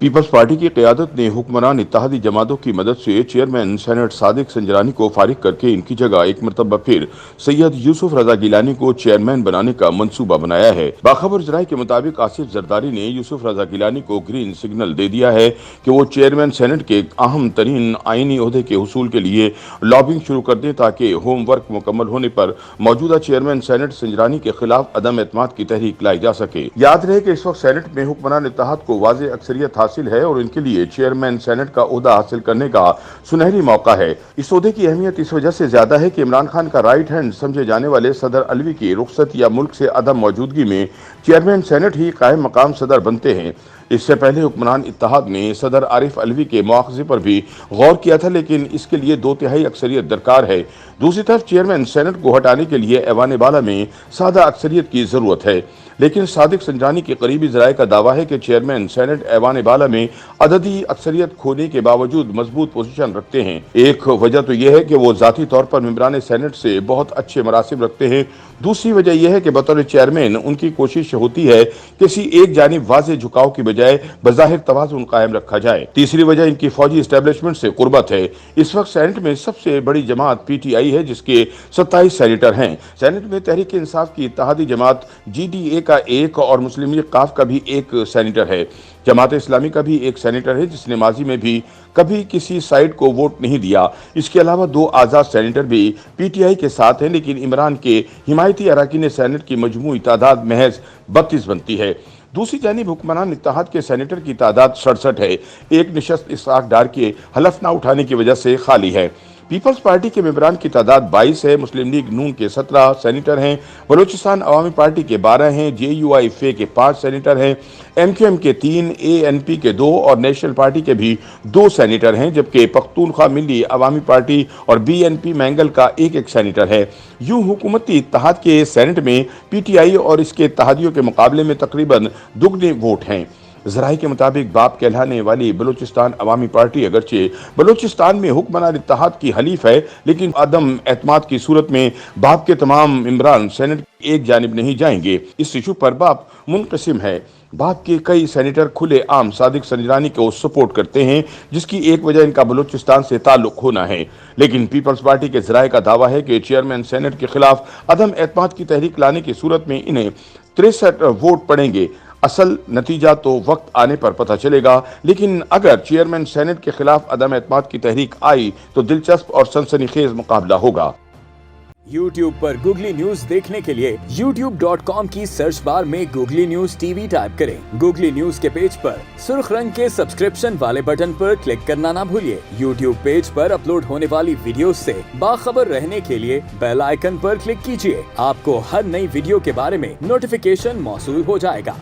Peoples party की क़यादत ने हुक्मरान इत्तेहादी जमातों की मदद से चेयरमैन सेनेट सादिक संजरानी को फारिग करके इनकी जगह एक मरतबा फिर सैयद यूसुफ रजा गिलानी को चेयरमैन बनाने का मंसूबा बनाया है। बाखबर जराये के मुताबिक आसिफ जरदारी ने यूसुफ रजा गिलानी को ग्रीन सिग्नल दे दिया है कि वो चेयरमैन सेनेट के अहम तरीन आईनी ओहदे के हुसूल के लिए लॉबिंग शुरू कर दें ताकि होमवर्क मुकम्मल होने पर मौजूदा चेयरमैन सेनेट संजरानी के खिलाफ अदम एतमाद की तहरीक लाई जा सके। याद रहे कि इस वक्त सेनेट में हुक्मरान इत्तेहाद को वाज़ेह अक्सरियत हासिल है और इनके लिए चेयरमैन सेनेट का ओहदा हासिल करने का सुनहरी मौका है। इस ओहदे की अहमियत इस वजह से ज्यादा है कि इमरान खान का राइट हैंड समझे जाने वाले सदर अलवी की रुखसत या मुल्क से अदम मौजूदगी में चेयरमैन सेनेट ही कायम मकाम सदर बनते हैं। इससे पहले हुक्मरान इत्तेहाद ने सदर आरिफ अलवी के मुआखजे पर भी गौर किया था, लेकिन इसके लिए 2/3 अक्सरियत दरकार है। दूसरी तरफ चेयरमैन सेनेट को हटाने के लिए ऐवान बाला में सादा अक्सरियत की जरूरत है, लेकिन सादिक संजरानी के करीबी जराये का दावा है कि चेयरमैन सेनेट ऐवान बाला में अददी अक्सरियत खोने के बावजूद मजबूत पोजीशन रखते हैं। एक वजह तो यह है कि वो जाती तौर पर मेंबरान सेनेट से बहुत अच्छे मरासिब रखते हैं। दूसरी वजह यह है कि बतौर चेयरमैन उनकी कोशिश होती है किसी एक जानिब वाज़ेह झुकाव की बजाय बज़ाहिर तवाज़ुन कायम रखा जाए। तीसरी वजह इनकी फौजी एस्टेब्लिशमेंट से कुर्बत है। इस वक्त सेनेट में सबसे बड़ी जमात PTI है, जिसके 27 सेनेटर हैं। सेनेट में तहरीक इंसाफ की इत्तेहादी जमात GDA का एक और मुस्लिम लीग काफ का भी एक सेनेटर है। जमात इस्लामी का भी एक सेनेटर है, जिसने माजी में भी कभी किसी साइड को वोट नहीं दिया। इसके अलावा 2 आज़ाद सेनेटर भी PTI के साथ हैं, लेकिन इमरान के हिमायती अरकान सेनेट की मजमूई तादाद महज 32 बनती है। दूसरी जानिब हुक्मरान इत्तेहाद के सेनेटर की तादाद 67 है। एक निशस्त इसहाक डार के हलफ न उठाने की वजह से खाली है। पीपल्स पार्टी के मेंबरान की तादाद 22 है। मुस्लिम लीग नून के 17 सेनेटर हैं, बलूचिस्तान अवामी पार्टी के 12 हैं, JUI-FA के 5 सेनेटर हैं, MQM के 3, ANP के 2 और नेशनल पार्टी के भी 2 सेनेटर हैं, जबकि पख्तूनख्वा मिली अवामी पार्टी और BNP मैंगल का एक सेनेटर है। यूं हुकूमती इत्तेहाद के सेनेट में PTI और इसके इत्तेहादियों के मुकाबले में तकरीबन दुगने वोट हैं। ज़राए के मुताबिक बाप कहलाने वाली बलूचिस्तान अवामी पार्टी अगरचे बलूचिस्तान में हुक्मरान इत्तेहाद की हलीफ है, लेकिन अदम एतमाद की सूरत में बाप के तमाम इमरान सेनेट एक जानिब नहीं जाएंगे। इस इशू पर बाप मुनक़सिम है। बाप के कई सेनेटर खुले आम सादिक संजरानी को सपोर्ट करते हैं, जिसकी एक वजह इनका बलूचिस्तान से ताल्लुक होना है। लेकिन पीपल्स पार्टी के ज़राए का दावा है कि चेयरमैन सेनेट के खिलाफ अदम एतमाद की तहरीक लाने की सूरत में इन्हें 63 वोट पड़ेंगे। असल नतीजा तो वक्त आने पर पता चलेगा, लेकिन अगर चेयरमैन सेनेट के खिलाफ अदम एतमाद की तहरीक आई तो दिलचस्प और सनसनीखेज मुकाबला होगा। YouTube पर गूगली न्यूज देखने के लिए youtube.com की सर्च बार में गूगली न्यूज TV टाइप करें। गूगली न्यूज के पेज पर सुर्ख रंग के सब्सक्रिप्शन वाले बटन पर क्लिक करना ना भूलिए। YouTube पेज पर अपलोड होने वाली वीडियोस से बाखबर रहने के लिए बेल आइकन पर क्लिक कीजिए। आपको हर नई वीडियो के बारे में नोटिफिकेशन मौसूल हो जाएगा।